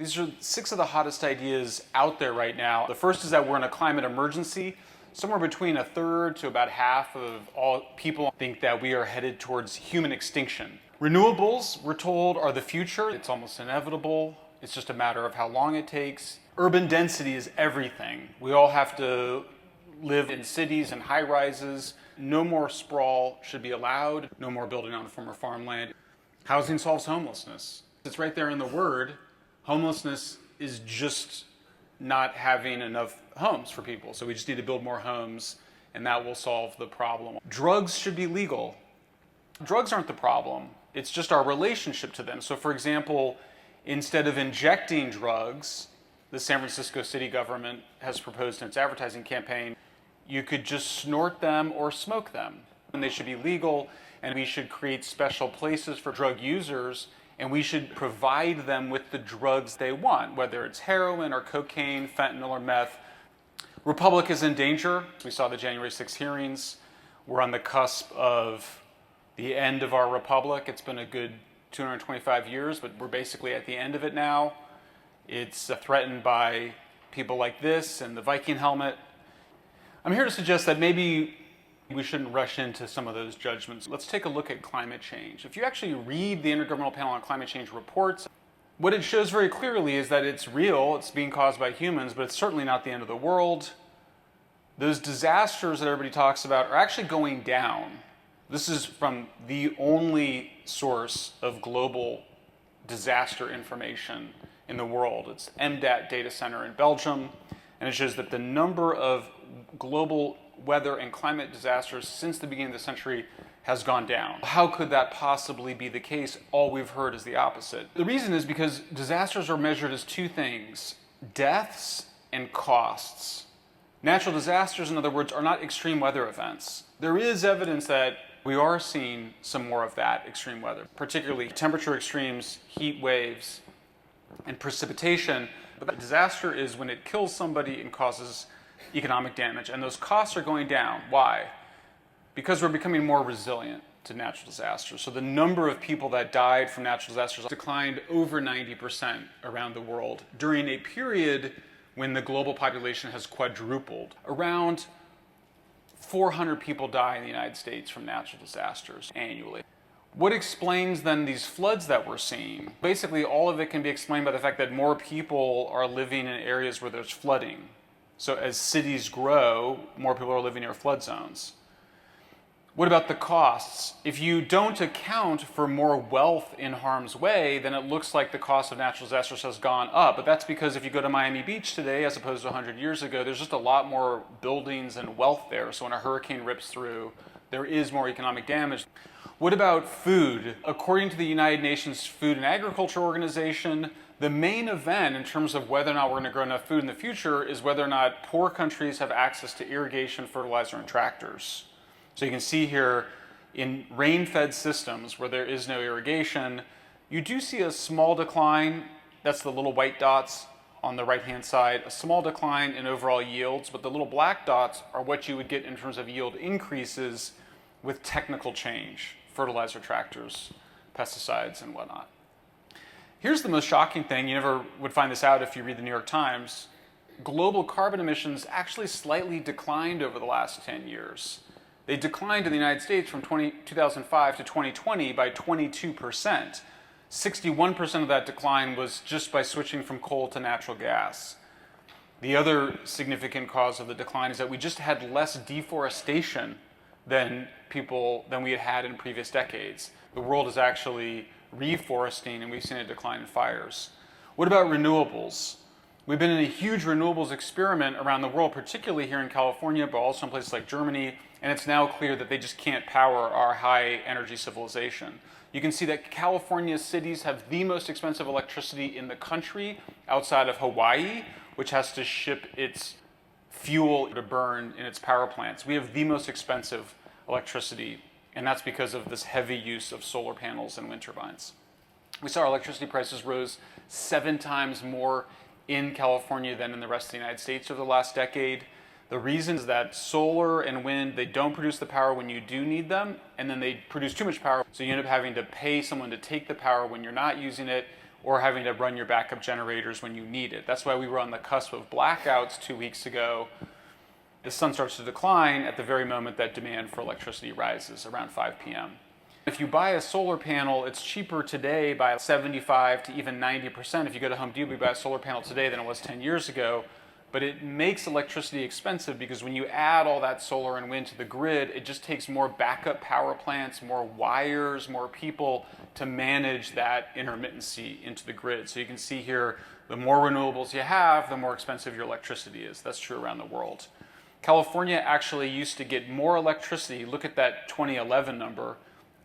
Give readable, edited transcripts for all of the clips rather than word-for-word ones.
These are 6 of the hottest ideas out there right now. The first is that we're in a climate emergency. Somewhere between a third to about half of all people think that we are headed towards human extinction. Renewables, we're told, are the future. It's almost inevitable. It's just a matter of how long it takes. Urban density is everything. We all have to live in cities and high rises. No more sprawl should be allowed. No more building on former farmland. Housing solves homelessness. It's right there in the word. Homelessness is just not having enough homes for people. So we just need to build more homes, and that will solve the problem. Drugs should be legal. Drugs aren't the problem. It's just our relationship to them. So for example, instead of injecting drugs, the San Francisco city government has proposed in its advertising campaign, you could just snort them or smoke them. And they should be legal, and we should create special places for drug users, and we should provide them with the drugs they want, whether it's heroin or cocaine, fentanyl or meth. Republic is in danger. We saw the January 6th hearings. We're on the cusp of the end of our republic. It's been a good 225 years, but we're basically at the end of it now. It's threatened by people like this and the Viking helmet. I'm here to suggest that maybe we shouldn't rush into some of those judgments. Let's take a look at climate change. If you actually read the Intergovernmental Panel on Climate Change reports, what it shows very clearly is that it's real, it's being caused by humans, but it's certainly not the end of the world. Those disasters that everybody talks about are actually going down. This is from the only source of global disaster information in the world. It's MDAT data center in Belgium, and it shows that the number of global weather and climate disasters since the beginning of the century has gone down. How could that possibly be the case? All we've heard is the opposite. The reason is because disasters are measured as 2 things: deaths and costs. Natural disasters, in other words, are not extreme weather events. There is evidence that we are seeing some more of that extreme weather, particularly temperature extremes, heat waves, and precipitation. But the disaster is when it kills somebody and causes economic damage, and those costs are going down. Why? Because we're becoming more resilient to natural disasters. So the number of people that died from natural disasters declined over 90% around the world during a period when the global population has quadrupled. Around 400 people die in the United States from natural disasters annually. What explains then these floods that we're seeing? Basically, all of it can be explained by the fact that more people are living in areas where there's flooding. So as cities grow, more people are living near flood zones. What about the costs? If you don't account for more wealth in harm's way, then it looks like the cost of natural disasters has gone up. But that's because if you go to Miami Beach today, as opposed to 100 years ago, there's just a lot more buildings and wealth there. So when a hurricane rips through, there is more economic damage. What about food? According to the United Nations Food and Agriculture Organization, the main event in terms of whether or not we're going to grow enough food in the future is whether or not poor countries have access to irrigation, fertilizer, and tractors. So you can see here in rain-fed systems where there is no irrigation, you do see a small decline. That's the little white dots on the right-hand side, a small decline in overall yields, but the little black dots are what you would get in terms of yield increases with technical change, fertilizer, tractors, pesticides, and whatnot. Here's the most shocking thing. You never would find this out if you read the New York Times. Global carbon emissions actually slightly declined over the last 10 years. They declined in the United States from 2005 to 2020 by 22%. 61% of that decline was just by switching from coal to natural gas. The other significant cause of the decline is that we just had less deforestation than we had had in previous decades. The world is actually reforesting, and we've seen a decline in fires. What about renewables? We've been in a huge renewables experiment around the world, particularly here in California, but also in places like Germany, and it's now clear that they just can't power our high energy civilization. You can see that California cities have the most expensive electricity in the country outside of Hawaii, which has to ship its fuel to burn in its power plants. We have the most expensive electricity, and that's because of this heavy use of solar panels and wind turbines. We saw our electricity prices rose 7 times more in California than in the rest of the United States over the last decade. The reason is that solar and wind, they don't produce the power when you do need them, and then they produce too much power, so you end up having to pay someone to take the power when you're not using it, or having to run your backup generators when you need it. That's why we were on the cusp of blackouts 2 weeks ago. The sun starts to decline at the very moment that demand for electricity rises, around 5 p.m. If you buy a solar panel, it's cheaper today by 75 to even 90%. If you go to Home Depot, you buy a solar panel today than it was 10 years ago. But it makes electricity expensive because when you add all that solar and wind to the grid, it just takes more backup power plants, more wires, more people to manage that intermittency into the grid. So you can see here, the more renewables you have, the more expensive your electricity is. That's true around the world. California actually used to get more electricity. Look at that 2011 number.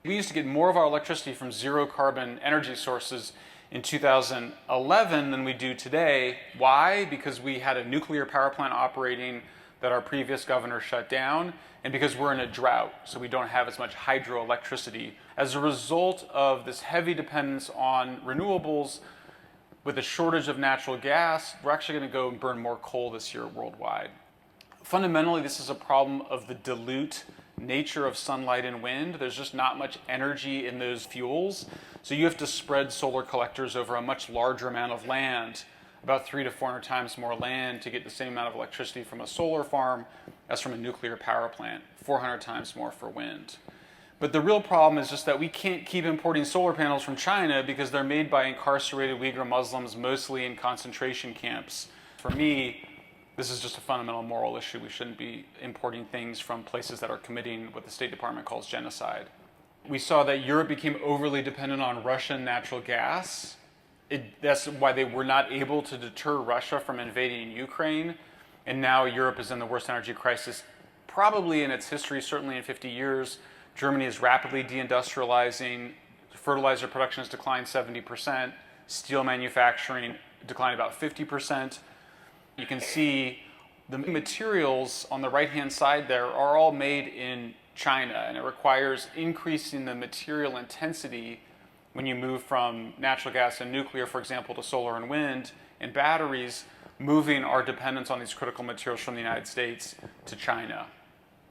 We used to get more of our electricity from zero carbon energy sources in 2011 than we do today. Why? Because we had a nuclear power plant operating that our previous governor shut down, and because we're in a drought, so we don't have as much hydroelectricity. As a result of this heavy dependence on renewables, with a shortage of natural gas, we're actually going to go and burn more coal this year worldwide. Fundamentally, this is a problem of the dilute nature of sunlight and wind. There's just not much energy in those fuels. So you have to spread solar collectors over a much larger amount of land, about 300 to 400 times more land to get the same amount of electricity from a solar farm as from a nuclear power plant, 400 times more for wind. But the real problem is just that we can't keep importing solar panels from China because they're made by incarcerated Uyghur Muslims, mostly in concentration camps. For me, this is just a fundamental moral issue. We shouldn't be importing things from places that are committing what the State Department calls genocide. We saw that Europe became overly dependent on Russian natural gas. That's why they were not able to deter Russia from invading Ukraine. And now Europe is in the worst energy crisis probably in its history, certainly in 50 years. Germany is rapidly deindustrializing. Fertilizer production has declined 70%. Steel manufacturing declined about 50%. You can see the materials on the right-hand side there are all made in China, and it requires increasing the material intensity when you move from natural gas and nuclear, for example, to solar and wind and batteries, moving our dependence on these critical materials from the United States to China.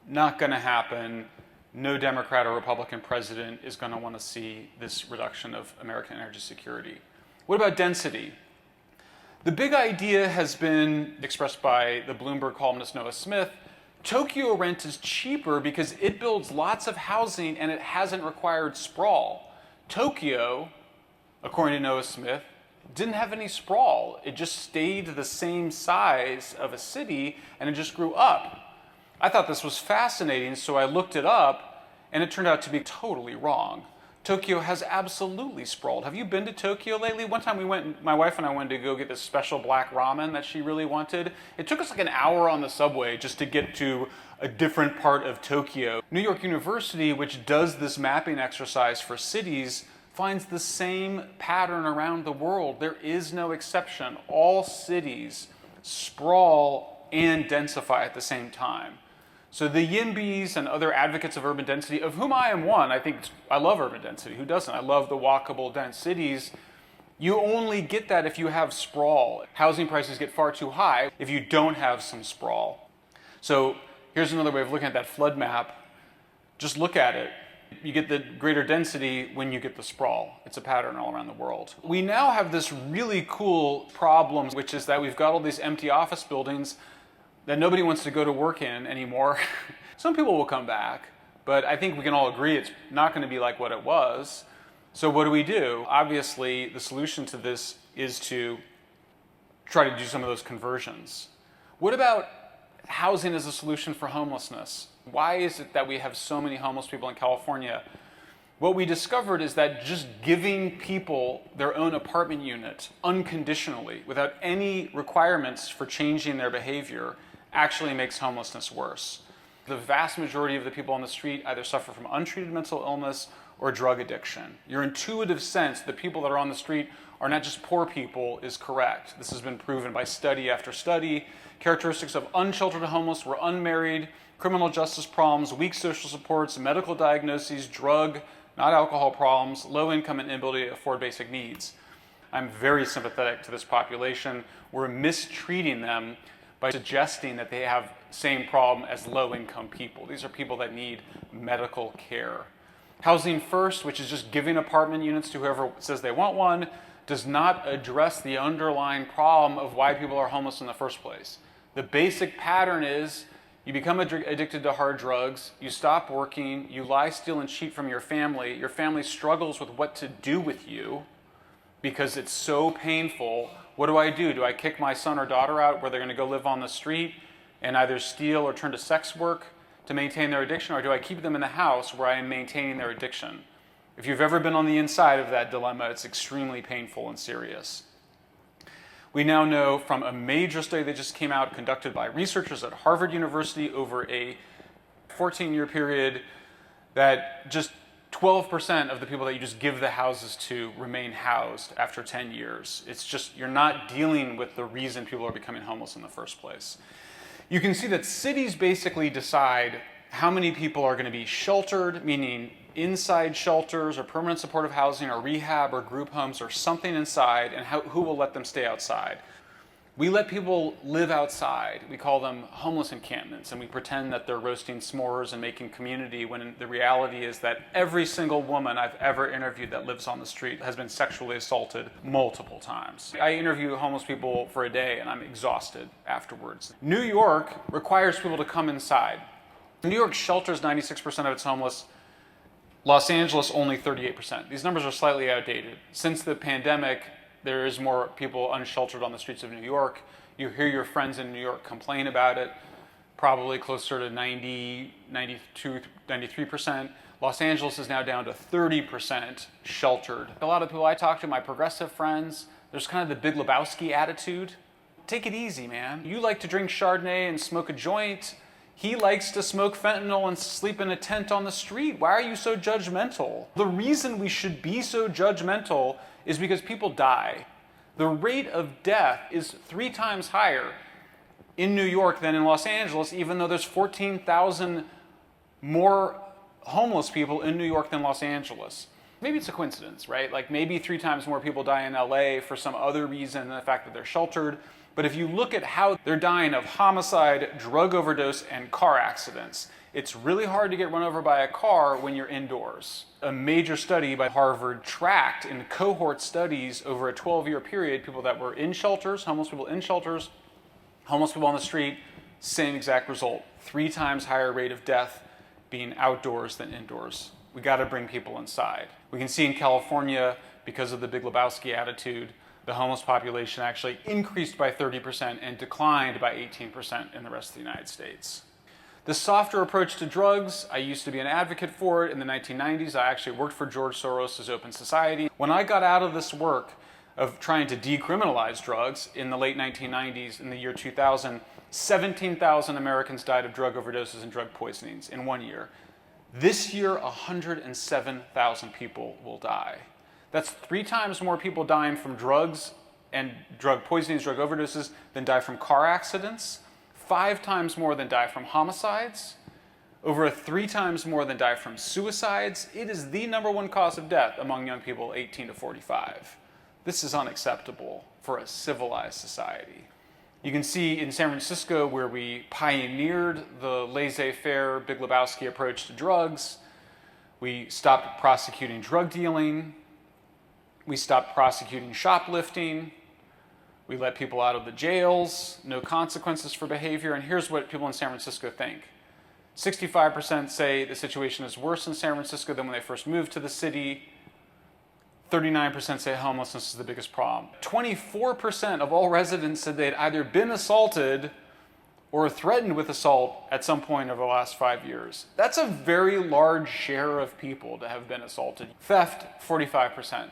Not going to happen. No Democrat or Republican president is going to want to see this reduction of American energy security. What about density? The big idea has been expressed by the Bloomberg columnist Noah Smith. Tokyo rent is cheaper because it builds lots of housing and it hasn't required sprawl. Tokyo, according to Noah Smith, didn't have any sprawl. It just stayed the same size of a city and it just grew up. I thought this was fascinating, so I looked it up and it turned out to be totally wrong. Tokyo has absolutely sprawled. Have you been to Tokyo lately? One time my wife and I went to go get this special black ramen that she really wanted. It took us like an hour on the subway just to get to a different part of Tokyo. New York University, which does this mapping exercise for cities, finds the same pattern around the world. There is no exception. All cities sprawl and densify at the same time. So the YIMBYs and other advocates of urban density, of whom I am one, I love urban density. Who doesn't? I love the walkable, dense cities. You only get that if you have sprawl. Housing prices get far too high if you don't have some sprawl. So here's another way of looking at that flood map. Just look at it. You get the greater density when you get the sprawl. It's a pattern all around the world. We now have this really cool problem, which is that we've got all these empty office buildings that nobody wants to go to work in anymore. Some people will come back, but I think we can all agree it's not going to be like what it was. So what do? Obviously, the solution to this is to try to do some of those conversions. What about housing as a solution for homelessness? Why is it that we have so many homeless people in California? What we discovered is that just giving people their own apartment unit unconditionally, without any requirements for changing their behavior, actually makes homelessness worse. The vast majority of the people on the street either suffer from untreated mental illness or drug addiction. Your intuitive sense that people that are on the street are not just poor people is correct. This has been proven by study after study. Characteristics of unsheltered homeless were unmarried, criminal justice problems, weak social supports, medical diagnoses, drug, not alcohol problems, low income and inability to afford basic needs. I'm very sympathetic to this population. We're mistreating them by suggesting that they have the same problem as low income people. These are people that need medical care. Housing First, which is just giving apartment units to whoever says they want one, does not address the underlying problem of why people are homeless in the first place. The basic pattern is you become addicted to hard drugs, you stop working, you lie, steal, and cheat from your family struggles with what to do with you because it's so painful. What do? Do I kick my son or daughter out where they're going to go live on the street and either steal or turn to sex work to maintain their addiction, or do I keep them in the house where I am maintaining their addiction? If you've ever been on the inside of that dilemma, it's extremely painful and serious. We now know from a major study that just came out, conducted by researchers at Harvard University over a 14-year period, that just 12% of the people that you just give the houses to remain housed after 10 years. It's just, you're not dealing with the reason people are becoming homeless in the first place. You can see that cities basically decide how many people are going to be sheltered, meaning inside shelters or permanent supportive housing or rehab or group homes or something inside, and who will let them stay outside. We let people live outside. We call them homeless encampments, and we pretend that they're roasting s'mores and making community, when the reality is that every single woman I've ever interviewed that lives on the street has been sexually assaulted multiple times. I interview homeless people for a day and I'm exhausted afterwards. New York requires people to come inside. New York shelters 96% of its homeless. Los Angeles only 38%. These numbers are slightly outdated. Since the pandemic, there is more people unsheltered on the streets of New York. You hear your friends in New York complain about it, probably closer to 90, 92, 93%. Los Angeles is now down to 30% sheltered. A lot of people I talk to, my progressive friends, there's kind of the Big Lebowski attitude. Take it easy, man. You like to drink Chardonnay and smoke a joint. He likes to smoke fentanyl and sleep in a tent on the street. Why are you so judgmental? The reason we should be so judgmental is because people die. The rate of death is 3 times higher in New York than in Los Angeles, even though there's 14,000 more homeless people in New York than Los Angeles. Maybe it's a coincidence, right? Like maybe 3 times more people die in LA for some other reason than the fact that they're sheltered. But if you look at how they're dying of homicide, drug overdose, and car accidents, it's really hard to get run over by a car when you're indoors. A major study by Harvard tracked in cohort studies over a 12-year period people that were in shelters, homeless people in shelters, homeless people on the street, same exact result. 3 times higher rate of death being outdoors than indoors. We got to bring people inside. We can see in California, because of the Big Lebowski attitude, the homeless population actually increased by 30% and declined by 18% in the rest of the United States. The softer approach to drugs, I used to be an advocate for it in the 1990s. I actually worked for George Soros' Open Society. When I got out of this work of trying to decriminalize drugs in the late 1990s, in the year 2000, 17,000 Americans died of drug overdoses and drug poisonings in 1 year. This year, 107,000 people will die. That's 3 times more people dying from drugs and drug poisonings, drug overdoses than die from car accidents, 5 times more than die from homicides, over 3 times more than die from suicides. It is the #1 cause of death among young people 18 to 45. This is unacceptable for a civilized society. You can see in San Francisco, where we pioneered the laissez-faire Big Lebowski approach to drugs, we stopped prosecuting drug dealing. We stopped prosecuting shoplifting. We let people out of the jails, no consequences for behavior. And here's what people in San Francisco think. 65% say the situation is worse in San Francisco than when they first moved to the city. 39% say homelessness is the biggest problem. 24% of all residents said they'd either been assaulted or threatened with assault at some point over the last 5 years. That's a very large share of people to have been assaulted. Theft, 45%.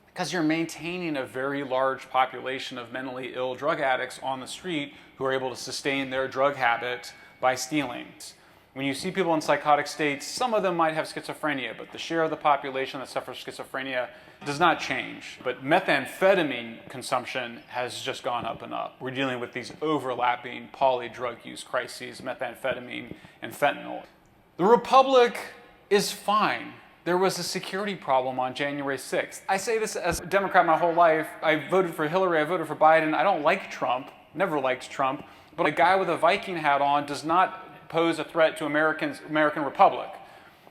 Because you're maintaining a very large population of mentally ill drug addicts on the street who are able to sustain their drug habit by stealing. When you see people in psychotic states, some of them might have schizophrenia, but the share of the population that suffers schizophrenia does not change. But methamphetamine consumption has just gone up and up. We're dealing with these overlapping poly-drug use crises, methamphetamine and fentanyl. The Republic is fine. There was a security problem on January 6th. I say this as a Democrat my whole life. I voted for Hillary, I voted for Biden. I don't like Trump, never liked Trump, but a guy with a Viking hat on does not pose a threat to American Republic.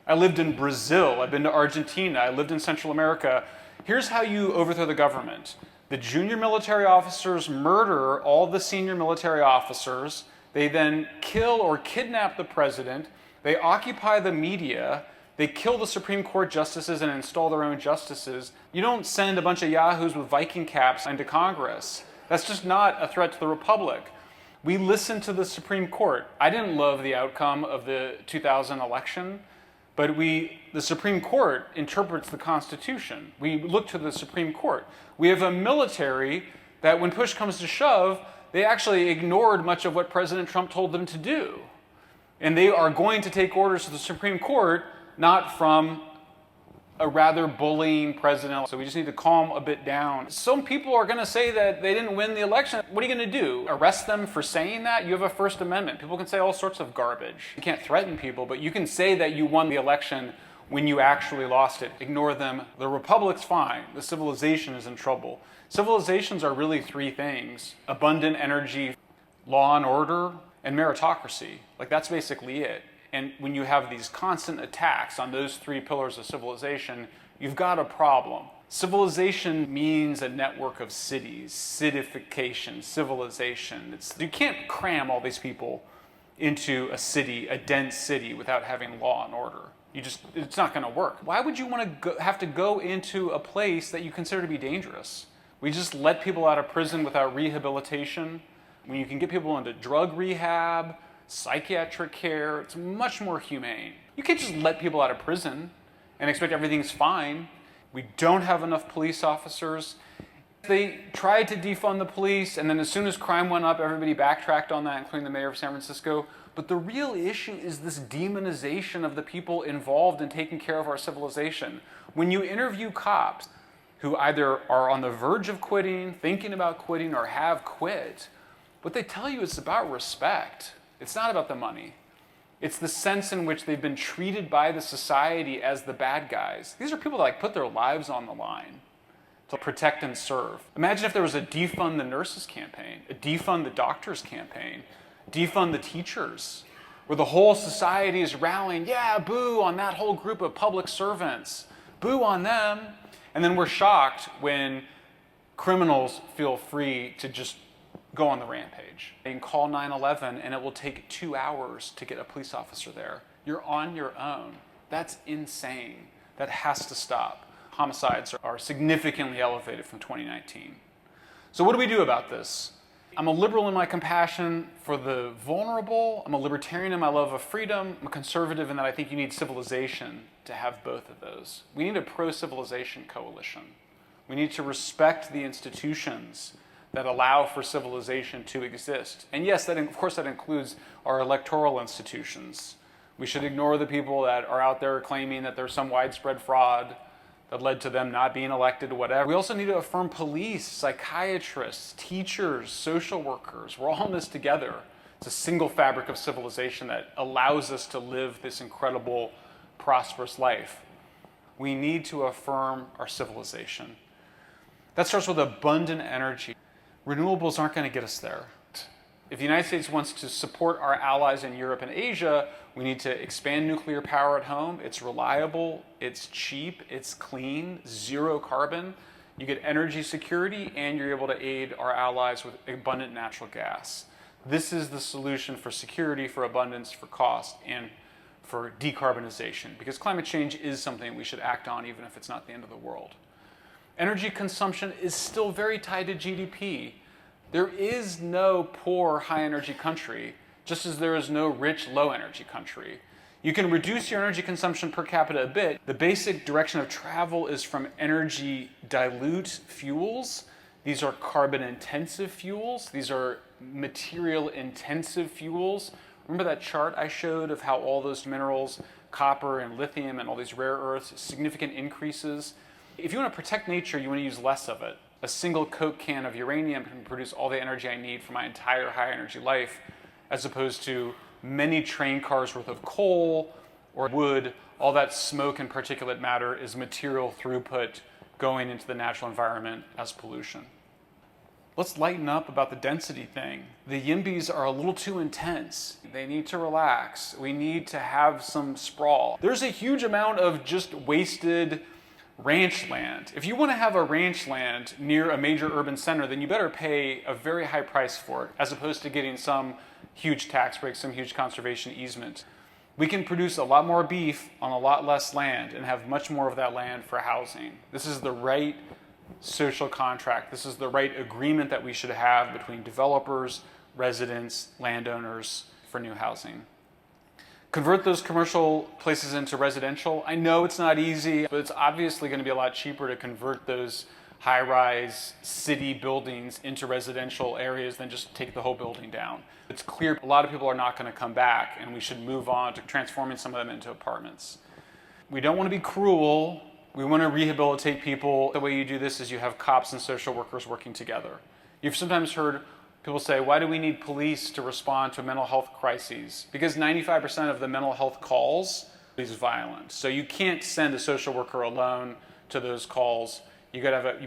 I lived in Brazil, I've been to Argentina, I lived in Central America. Here's how you overthrow the government. The junior military officers murder all the senior military officers. They then kill or kidnap the president. They occupy the media. They kill the Supreme Court justices and install their own justices. You don't send a bunch of yahoos with Viking caps into Congress. That's just not a threat to the Republic. We listen to the Supreme Court. I didn't love the outcome of the 2000 election, but the Supreme Court interprets the Constitution. We look to the Supreme Court. We have a military that when push comes to shove, they actually ignored much of what President Trump told them to do. And they are going to take orders to the Supreme Court, not from a rather bullying president. So we just need to calm a bit down. Some people are going to say that they didn't win the election. What are you going to do? Arrest them for saying that? You have a First Amendment. People can say all sorts of garbage. You can't threaten people, but you can say that you won the election when you actually lost it. Ignore them. The Republic's fine. The civilization is in trouble. Civilizations are really three things: abundant energy, law and order, and meritocracy. Like, that's basically it. And when you have these constant attacks on those three pillars of civilization, you've got a problem. Civilization means a network of cities, cityfication, civilization. You can't cram all these people into a city, a dense city, without having law and order. It's not going to work. Why would you want to have to go into a place that you consider to be dangerous? We just let people out of prison without rehabilitation. When you can get people into drug rehab, psychiatric care, it's much more humane. You can't just let people out of prison and expect everything's fine. We don't have enough police officers. They tried to defund the police, and then as soon as crime went up, everybody backtracked on that, including the mayor of San Francisco. But the real issue is this demonization of the people involved in taking care of our civilization. When you interview cops who either are on the verge of quitting, thinking about quitting, or have quit, what they tell you is about respect. It's not about the money. It's the sense in which they've been treated by the society as the bad guys. These are people that put their lives on the line to protect and serve. Imagine if there was a defund the nurses campaign, a defund the doctors campaign, defund the teachers, where the whole society is rallying, yeah, boo on that whole group of public servants, boo on them. And then we're shocked when criminals feel free to just go on the rampage. You can call 911 and it will take 2 hours to get a police officer there. You're on your own. That's insane. That has to stop. Homicides are significantly elevated from 2019. So what do we do about this? I'm a liberal in my compassion for the vulnerable. I'm a libertarian in my love of freedom. I'm a conservative in that I think you need civilization to have both of those. We need a pro-civilization coalition. We need to respect the institutions that allow for civilization to exist. And yes, of course that includes our electoral institutions. We should ignore the people that are out there claiming that there's some widespread fraud that led to them not being elected or whatever. We also need to affirm police, psychiatrists, teachers, social workers. We're all in this together. It's a single fabric of civilization that allows us to live this incredible, prosperous life. We need to affirm our civilization. That starts with abundant energy. Renewables aren't going to get us there. If the United States wants to support our allies in Europe and Asia, we need to expand nuclear power at home. It's reliable, it's cheap, it's clean, zero carbon. You get energy security, and you're able to aid our allies with abundant natural gas. This is the solution for security, for abundance, for cost, and for decarbonization, because climate change is something we should act on even if it's not the end of the world. Energy consumption is still very tied to GDP. There is no poor, high-energy country, just as there is no rich, low-energy country. You can reduce your energy consumption per capita a bit. The basic direction of travel is from energy-dilute fuels. These are carbon-intensive fuels. These are material-intensive fuels. Remember that chart I showed of how all those minerals, copper and lithium and all these rare earths, significant increases? If you want to protect nature, you want to use less of it. A single Coke can of uranium can produce all the energy I need for my entire high energy life, as opposed to many train cars worth of coal or wood. All that smoke and particulate matter is material throughput going into the natural environment as pollution. Let's lighten up about the density thing. The YIMBYs are a little too intense. They need to relax. We need to have some sprawl. There's a huge amount of just wasted ranch land. If you want to have a ranch land near a major urban center, then you better pay a very high price for it, as opposed to getting some huge tax break, some huge conservation easement. We can produce a lot more beef on a lot less land and have much more of that land for housing. This is the right social contract. This is the right agreement that we should have between developers, residents, landowners for new housing. Convert those commercial places into residential. I know it's not easy, but it's obviously going to be a lot cheaper to convert those high-rise city buildings into residential areas than just take the whole building down. It's clear a lot of people are not going to come back, and we should move on to transforming some of them into apartments. We don't want to be cruel. We want to rehabilitate people. The way you do this is you have cops and social workers working together. You've sometimes heard people say, why do we need police to respond to mental health crises? Because 95% of the mental health calls is violent. So you can't send a social worker alone to those calls. You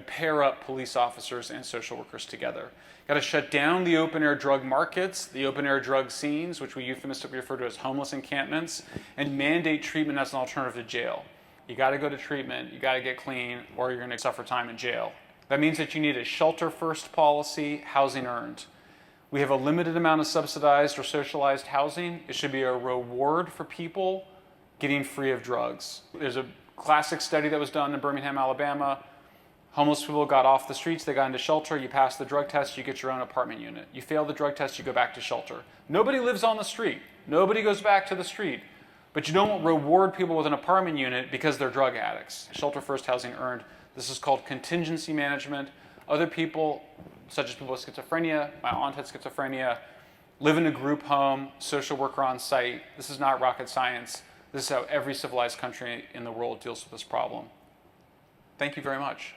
pair up police officers and social workers together. You got to shut down the open air drug markets, the open air drug scenes, which we euphemistically refer to as homeless encampments, and mandate treatment as an alternative to jail. You got to go to treatment, you got to get clean, or you're going to suffer time in jail. That means that you need a shelter-first policy, housing earned. We have a limited amount of subsidized or socialized housing. It should be a reward for people getting free of drugs. There's a classic study that was done in Birmingham, Alabama. Homeless people got off the streets, they got into shelter, you pass the drug test, you get your own apartment unit. You fail the drug test, you go back to shelter. Nobody lives on the street. Nobody goes back to the street. But you don't reward people with an apartment unit because they're drug addicts. Shelter-first housing earned. This is called contingency management. Other people, such as people with schizophrenia, my aunt had schizophrenia, live in a group home, social worker on site. This is not rocket science. This is how every civilized country in the world deals with this problem. Thank you very much.